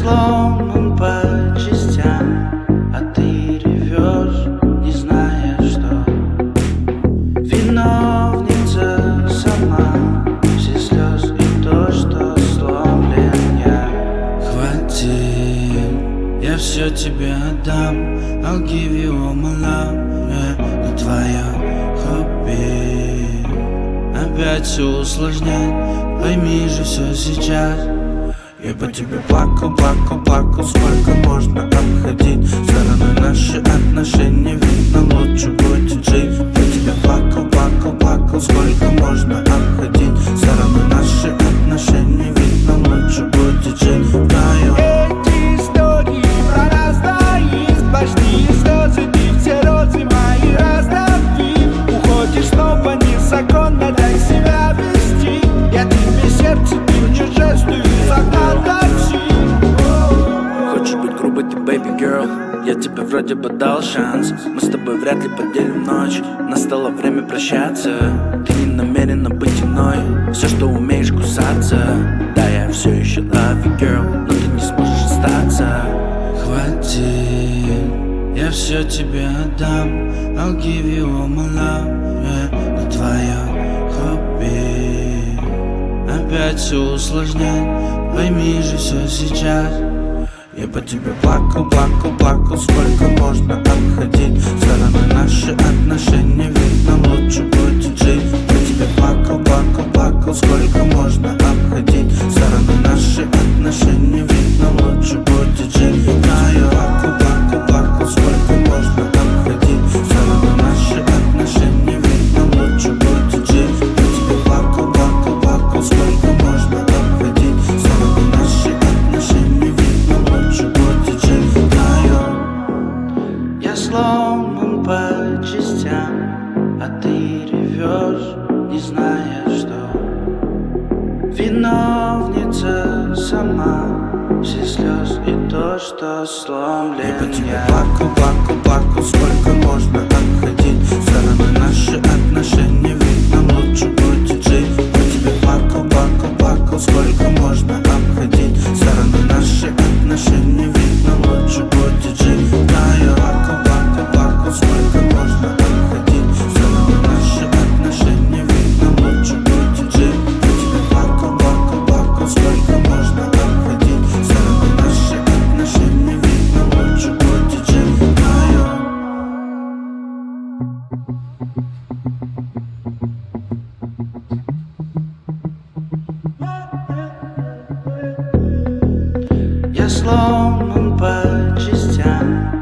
сломан по частям, а ты ревешь, не зная, что виновница сама. Все слезы и то, что сломлен я. Хватит, я все тебе отдам. I'll give you all my love, yeah. Но твое хобби опять все усложнять. Пойми же все сейчас. Я по тебе плакал, плакал, плакал. Сколько можно обходить стороны наши отношения? Видно, лучше будет жить. По тебе плакал, плакал, плакал. Сколько можно обходить стороны наши отношения? Видно, лучше будет жить вдвоем. Эти истории про нас двоих, сплошные слезы, ты все розы мои раздави. Уходишь снова незаконно, дай себя вести. Я тебе сердце, ты мне жесты загнал такси. Хочешь быть грубой, ты baby girl. Я тебе вроде бы дал шанс. Мы с тобой вряд ли поделим ночь. Настало время прощаться. Ты не намерена быть иной. Все, что умеешь, кусаться. Да, я все еще love you, girl, но ты не сможешь остаться. Хватит, я все тебе отдам. I'll give you all my love, yeah. Но твое хобби опять все усложнять. Пойми же все сейчас. Я по тебе плакал, плакал, плакал. Сколько можно обходить стороны наши отношения? Видно, лучше будет жить. По тебе плакал, плакал, плакал. Сколько можно обходить стороны наши отношения? Видно, лучше будет жить. Да, я плакал, плакал, плакал. Сколько можно обходить стороны наши отношения? Видно, лучше будет жить. По тебе плакал, плакал, плакал. Сколько можно обходить стороны наши отношения? Видно, лучше будет жить вдвоем. Я сломан по частям, а ты ревешь, не зная, что виновница сама. Все слезы и то, что сломлен я. По тебе плакал, плакал, плакал. Сколько можно обходить стороны наши отношения? Видно, лучше будет жить. По тебе плакал, плакал, плакал. Сколько можно обходить стороны наши отношения? Видно, лучше будет жить. Да, я плакал, плакал, плакал. Сколько можно обходить стороны наши отношения? Видно, лучше будет жить. По тебе плакал, плакал, плакал. Сколько можно обходить стороны наши отношения? Видно, лучше будет жить. Да, я сломан по частям.